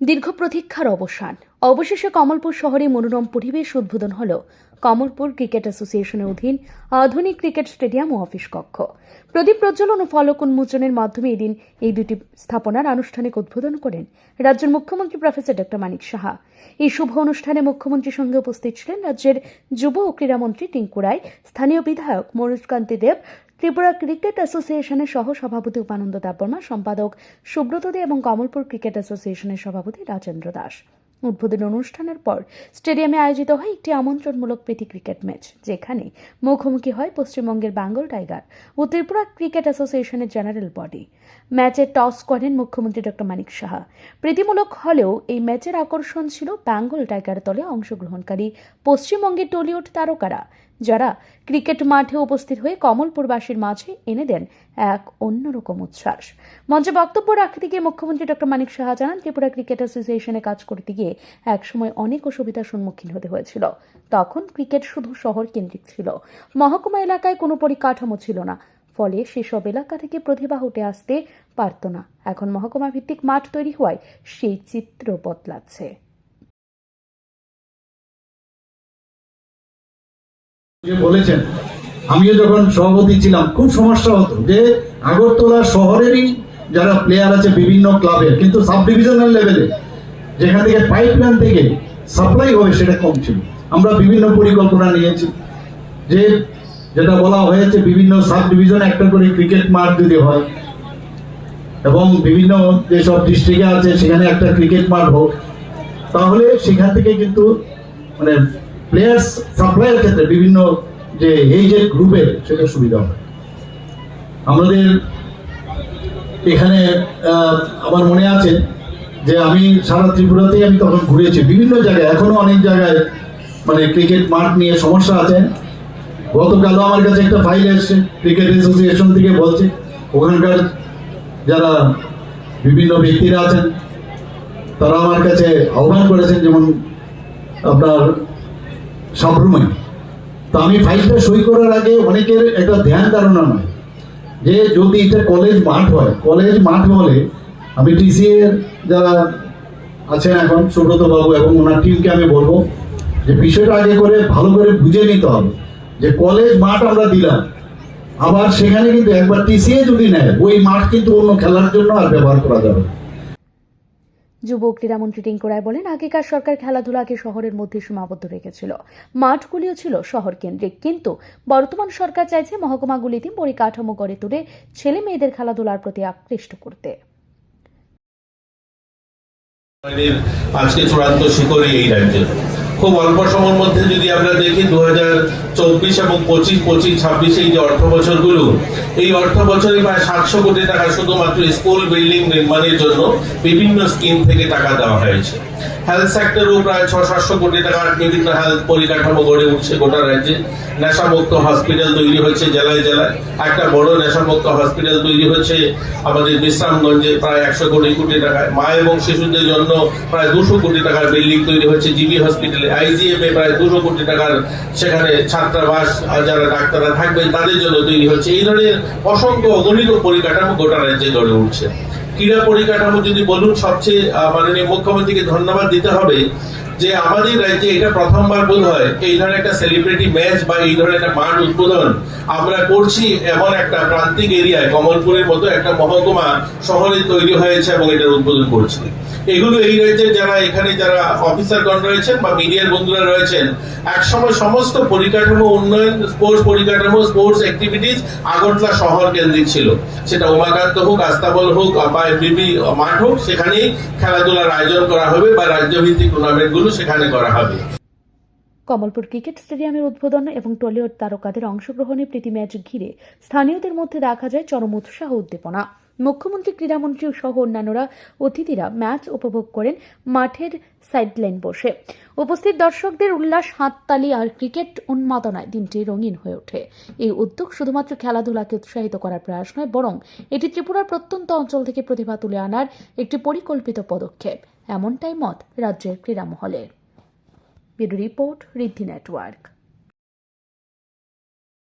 দীর্ঘ প্রতীক্ষার অবসান। অবশেষে কমলপুর শহরে মনোরম পরিবেশ উদ্বোধন হল কমলপুর ক্রিকেট অ্যাসোসিয়েশনের অধীন আধুনিক ক্রিকেট স্টেডিয়াম ও অফিস কক্ষ। প্রদীপ প্রজ্বলন ও ফলক উন্মোচনের মাধ্যমে এদিন এই দুটি স্থাপনার আনুষ্ঠানিক উদ্বোধন করেন রাজ্যের মুখ্যমন্ত্রী প্রফেসর ডক্টর মানিক সাহা। এই শুভ অনুষ্ঠানে মুখ্যমন্ত্রীর সঙ্গে উপস্থিত ছিলেন রাজ্যের যুব ও ক্রীড়ামন্ত্রী টিঙ্কু রায়, স্থানীয় বিধায়ক মনোজ কান্তি দেব, ত্রিপুরা ক্রিকেট অ্যাসোসিয়েশনের সহ সভাপতি উপানন্দ দেববর্মা, সম্পাদক সুব্রত দে এবং কমলপুর ক্রিকেট অ্যাসোসিয়েশনের সভাপতি রাজেন্দ্র দাস। উদ্বোধন অনুষ্ঠানের পর স্টেডিয়ামে আয়োজিত হয় একটি আমন্ত্রণমূলক প্রীতি ক্রিকেট ম্যাচ, যেখানে মুখোমুখি হয় পশ্চিমবঙ্গের বেঙ্গল টাইগার ও ত্রিপুরা ক্রিকেট অ্যাসোসিয়েশনের জেনারেল বডি। ম্যাচে টস করেন মুখ্যমন্ত্রী ডক্টর মানিক সাহা। প্রীতিমূলক হলেও এই ম্যাচের আকর্ষণ ছিল বেঙ্গল টাইগার দলে অংশগ্রহণকারী পশ্চিমবঙ্গের টলিউড তারকারা, যারা ক্রিকেট মাঠে উপস্থিত হয়ে কমলপুরবাসীর মাঝে এনে দেন এক অন্যরকম উচ্ছ্বাস। মঞ্চে বক্তব্য রাখতে গিয়ে মুখ্যমন্ত্রী ডক্টর মানিক সাহা জানান, ত্রিপুরা ক্রিকেট অ্যাসোসিয়েশনে কাজ করতে গিয়ে একসময় অনেক অসুবিধার সম্মুখীন হতে হয়েছিল। তখন ক্রিকেট শুধু শহর কেন্দ্রিক ছিল, মহকুমা এলাকায় কোনো পরিকাঠামো ছিল না, ফলে সেসব এলাকা থেকে প্রতিভা উঠে আসতে পারত না। এখন মহকুমা ভিত্তিক মাঠ তৈরি হওয়ায় সেই চিত্র বদলাচ্ছে। বলেছেন, আমিও যখন সভাপতি ছিলাম খুব সমস্যা হতো যে আগরতলা শহরেরই যারা প্লেয়ার আছে বিভিন্ন ক্লাবের, কিন্তু সাব ডিভিশনাল লেভেলে যেখান থেকে পাইপলাইন থেকে সাপ্লাই হবে সেটা কম ছিল। আমরা বিভিন্ন পরিকল্পনা নিয়েছি, যে যেটা বলা হয়েছে বিভিন্ন সাব ডিভিশনে একটা করে ক্রিকেট মাঠ যদি হয় এবং বিভিন্ন যেসব ডিস্ট্রিক্টে আছে সেখানে একটা ক্রিকেট মাঠ হোক, তাহলে সেখান থেকে কিন্তু মানে প্লেয়ার্স সাপ্লাইয়ের ক্ষেত্রে বিভিন্ন যে এইজের গ্রুপের সেটা সুবিধা হয়। আমাদের এখানে আমার মনে আছে যে আমি সারা ত্রিপুরাতেই আমি তখন ঘুরেছি বিভিন্ন জায়গায়, এখনো অনেক জায়গায় মানে ক্রিকেট মাঠ নিয়ে সমস্যা আছে। গতকালও আমার কাছে একটা ফাইল এসছে ক্রিকেট অ্যাসোসিয়েশন থেকে, বলছে ওখানকার যারা বিভিন্ন ব্যক্তিরা আছেন তারা আমার কাছে আহ্বান করেছেন, যেমন আপনার সাবরুমাই। তো আমি ফাইলটা সই করার আগে অনেকের একটা ধ্যান ধারণা নয় যে যদি এটা কলেজ মাঠ হয়, কলেজ মাঠ হলে আমি টিসিএ যারা আছেন এখন সুব্রত বাবু এবং ওনার টিমকে আমি বলবো যে বিষয়টা আগে করে ভালো করে বুঝে নিতে হবে যে কলেজ মাঠ আমরা দিলাম, আবার সেখানে কিন্তু একবার টিসিএ যদি নেয় ওই মাঠ কিন্তু অন্য খেলার জন্য আর ব্যবহার করা যাবে। যুব ক্রীড়ামন্ত্রী টিঙ্কু রায় বলেন, আগেকার সরকার খেলাধুলাকে শহরের মধ্যে সীমাবদ্ধ রেখেছিল, মাঠগুলিও ছিল শহর কেন্দ্রিক, কিন্তু বর্তমান সরকার চাইছে মহকুমাগুলিতে পরিকাঠামো গড়ে তুলে ছেলে মেয়েদের খেলাধুলার প্রতি আকৃষ্ট করতে। আজকে চূড়ান্ত শিখরে এই রাজ্যে খুব অল্প সময়ের মধ্যে যদি আমরা দেখি 2024 এবং 25-26 এই যে অর্থ বছরগুলো, এই অর্থ বছরে প্রায় 700 কোটি টাকা শুধুমাত্র স্কুল বিল্ডিং নির্মাণের জন্য বিভিন্ন স্কিম থেকে টাকা দেওয়া হয়েছে। হেলথ সেক্টরেও প্রায় 600-700 কোটি টাকার বিভিন্ন হেলথ পরিকাঠামো গড়ে উঠছে গোটা রাজ্যে। নেশামুক্ত হসপিটাল তৈরি হচ্ছে জেলায় জেলায়, একটা বড় নেশামুক্ত হসপিটাল তৈরি হচ্ছে আমাদের বিশ্রামগঞ্জে প্রায় 100 কোটি টাকায়। মা এবং শিশুদের জন্য প্রায় 200 কোটি টাকার বিল্ডিং তৈরি হচ্ছে জিবি হসপিটালে। আইজিএম এ প্রায় 200 কোটি টাকার সেখানে ছাত্রাবাস যারা ডাক্তাররা থাকবেন তাদের জন্য তৈরি হচ্ছে। এই ধরনের অসংখ্য অগণিত পরিকাঠামো গোটা রাজ্যে গড়ে উঠছে। ক্রীড়া পরিকাঠামো যদি বলুন, সবচেয়ে মাননীয় মুখ্যমন্ত্রীকে ধন্যবাদ দিতে হবে যে আমাদের রাজ্যে এটা প্রথমবার বোধ হয় এই ধরনের একটা সেলিব্রিটি ম্যাচ বা এই ধরনের একটা মাঠ উদ্বোধন আমরা করছি এমন একটা প্রান্তিক এরিয়ায়, কমলপুরের মতো একটা মহকুমা শহরে তৈরি হয়েছে এবং এটার উদ্বোধন করছি। এগুলো এই রাজ্যের যারা এখানে যারা অফিসারগণ রয়েছেন বা মিডিয়ার বন্ধুরা রয়েছেন, একসময় সমস্ত পরিকাঠামো উন্নয়ন, স্পোর্টস পরিকাঠামো, স্পোর্টস অ্যাক্টিভিটিস আগরতলা শহর কেন্দ্রিক ছিল। সেটা উমাকান্ত হোক, আস্তাবল হোক বা এমবিবি মাঠ হোক, সেখানেই খেলাধুলার আয়োজন করা হবে বা রাজ্যভিত্তিক টুর্নামেন্টগুলো সেখানে করা হবে। কমলপুর ক্রিকেট স্টেডিয়ামের উদ্বোধন এবং টলিউড তারকাদের অংশগ্রহণে প্রীতি ম্যাচ ঘিরে স্থানীয়দের মধ্যে দেখা যায় চরম উৎসাহ উদ্দীপনা। মুখ্যমন্ত্রী, ক্রীড়ামন্ত্রী সহ অন্যান্যরা অতিথিরা ম্যাচ উপভোগ করেন মাঠের সাইডলাইন বসে। উপস্থিত দর্শকদের উল্লাস, হাততালি আর ক্রিকেট উন্মাদনায় দিনটি রঙিন হয়ে ওঠে। এই উদ্যোগ শুধুমাত্র খেলাধুলাকে উৎসাহিত করার প্রয়াস নয়, বরং এটি ত্রিপুরার প্রত্যন্ত অঞ্চল থেকে প্রতিভা তুলে আনার একটি পরিকল্পিত পদক্ষেপ, এমনটাই মত রাজ্যের ক্রীড়া মহলের। ব্যুরো রিপোর্ট, ঋদ্ধি নেটওয়ার্ক।